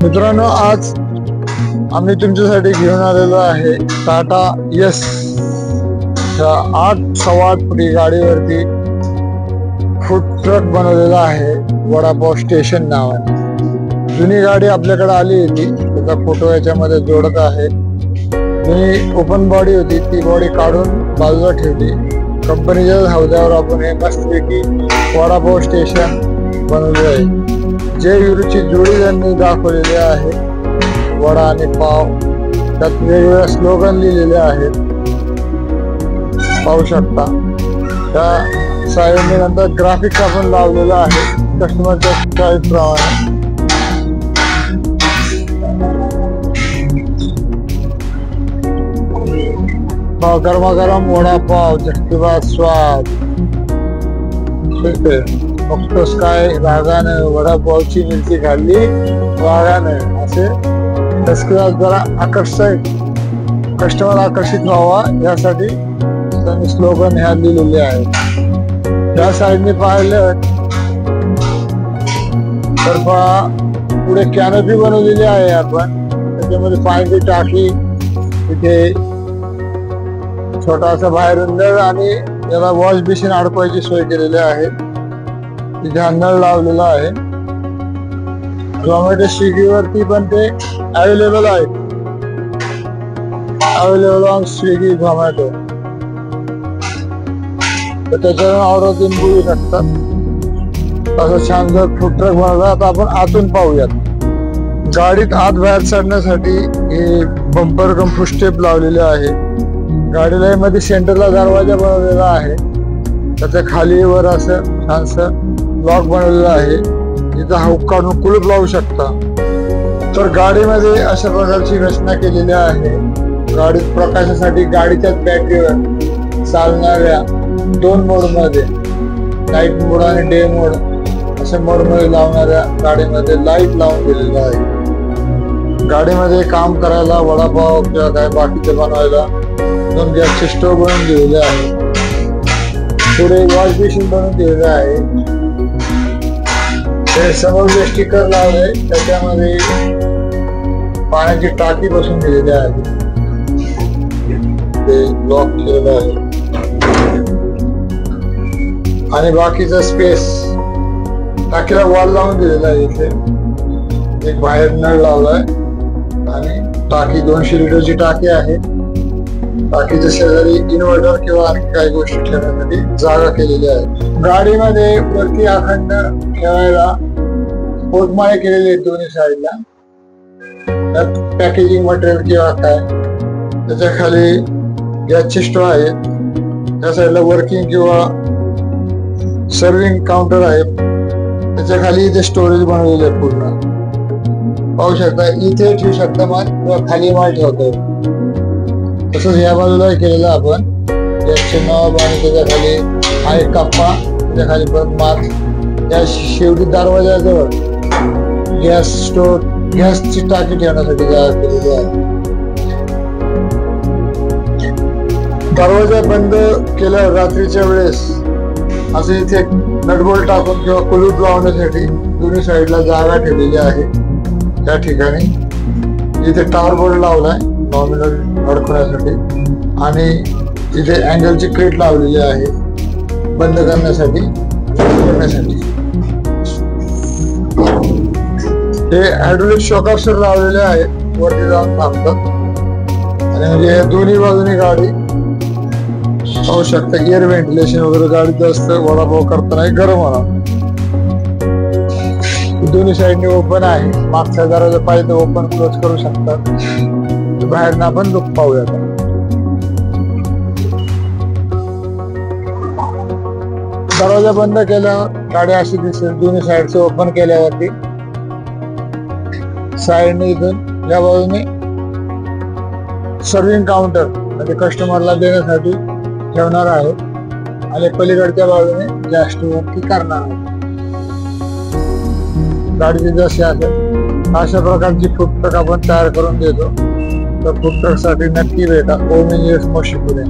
मित्रांनो, आज आम्ही तुमच्यासाठी घेऊन आलेलो आहे टाटा यस च्या 8 सव्वा 8 फुटी गाडीवरती फूड ट्रक बनवलेला आहे वडापाव स्टेशन नावाने। जुनी गाडी आपल्याकडे आली होती, त्याचा फोटो याच्यामध्ये जोडत आहे। जुनी ओपन बॉडी होती, ती बॉडी काढून बाजूला ठेवली। कंपनीच्या हौद्यावर आपण हे मस्तपैकी वडापाव स्टेशन बनवले आहे। जय गुरुची जोडी त्यांनी दाखवलेली आहे, वडा आणि पाव। त्यात वेगवेगळे स्लोगन लिहिलेले आहेत, पाहू शकता। त्या साईडने नंतर ग्राफिक्स आपण लावलेला आहे कस्टमरच्या चॉईस प्रमाणे। गरमागरम वडापाव, झटकेबाज स्वाद, फक्त काय रागाने वडापावची मिरची खाल्ली रागाने, असे जरा आकर्षक कस्टमर आकर्षित व्हावा यासाठी त्यांनी स्लोगन ह्या लिहिलेले आहे। त्या साईडने पाहिलं तर पुढे कॅनोपी बनवलेली आहे आपण, त्याच्यामध्ये पाण्याची टाकी, तिथे छोटासा बाहेरून नळ आणि याला वॉश बेसिन अडकवायची सोय केलेली आहे। तिथे नळ लावलेला आहे। झोमॅटो स्विगीवरती पण ते अवेलेबल आहे, अवेलेबल ऑन स्विगी झोमॅटो, तर त्याच्यावरून ऑर्डर देऊन बोलू शकतात। असं छान जर फूड ट्रक बनवला। आता आपण आतून पाहूयात। गाडीत आत बाहेर चढण्यासाठी हे बंपर कम फुट स्टेप लावलेले आहे। गाडीला मध्ये सेंटरला दरवाजा बनवलेला आहे, त्याच्या खाली वर असं छानसं लॉक बनवलेला आहे, जिथं हुक काढून कुलूप लावू शकता। तर गाडीमध्ये अशा प्रकारची रचना केलेली आहे। गाडीत प्रकाशासाठी गाडीच्याच बॅटरीवर चालणाऱ्या 2 मोड मध्ये, नाईट मोड आणि डे मोड अशा मोड मध्ये लावणाऱ्या गाडीमध्ये लाईट लावून दिलेलं आहे। गाडीमध्ये काम करायला वडापाव किंवा काय बाकीचे बनवायला 2 गॅसचे स्टोव्ह बनवून दिलेले आहे। पुढे वॉश बेसिन बनवून दिलेले आहे। ते समोर जे स्टिकर लावले त्याच्यामध्ये पाण्याची टाकी बसून दिलेली आहे, ते लॉक केलेलं आहे। आणि बाकीचा स्पेस टाकीला वॉल लावून दिलेला आहे। इथे एक बाहेर नळ लावलाय आणि टाकी 200 लिटरची टाकी आहे। टाकीच्या शेजारी इन्व्हर्टर किंवा आणखी काही गोष्टी ठेवण्यासाठी जागा केलेली आहे। गाडीमध्ये वरती अखंड ठेवायला पोटमाळे केलेले आहेत दोन्ही साईडला। त्यात पॅकेजिंग मटेरियल किंवा काय, त्याच्या खाली गॅसचे स्टोव्ह आहेत। त्या साईडला वर्किंग किंवा सर्विंग काउंटर आहे, त्याच्या खाली इथे स्टोरेज बनवलेले आहे पूर्ण, पाहू शकता। इथे ठेवू शकता माल किंवा खाली माल ठेवतो। तसंच या बाजूला केलेलं आपण गॅसचे नॉब आणि त्याच्या खाली हा एक कप्पा, त्याच्या खाली परत माल। या शेवटी दरवाजाजवळ गॅस स्टोव, गॅसची टाकी ठेवण्यासाठी जागा केलेली आहे। दरवाजा बंद केल्यावर रात्रीच्या वेळेस असे इथे नटबोल्ट टाकून किंवा कुलूप लावण्यासाठी दोन्ही साईडला जागा ठेवलेली आहे। त्या ठिकाणी इथे टावर बोर्ड लावलाय नॉमिनल अडकवण्यासाठी, आणि इथे अँगलची क्रेट लावलेली आहे बंद करण्यासाठी करण्यासाठी। हे हायड्रोलिक शॉक ऑब्झर्वर लावलेले आहेत, वरती जाऊन थांबतात। आणि म्हणजे दोन्ही बाजूनी गाडी पाहू शकता, एअर व्हेंटिलेशन वगैरे गाडीत जास्त वडापाव करताना गरम होणार। दोन्ही साईडने ओपन आहे, मागचा दरवाजा पाहिजे तर ओपन क्लोज करू शकतात। बाहेर ना आपण लुक पाहूया। दरवाजा बंद केल्यावर गाडी अशी दिसेल। दोन्ही साईडचे ओपन केल्यावरती साईडने इथून या बाजूने सर्विंग काउंटर म्हणजे कस्टमरला देण्यासाठी ठेवणार आहे, आणि पलीकडच्या बाजूने गॅस वरती करणार आहे। गाडीची जशी असेल अशा प्रकारची फूड ट्रक आपण तयार करून देतो। तर फूड ट्रक साठी नक्की भेटा ओम इंजिनियर्स मोशीपुरे।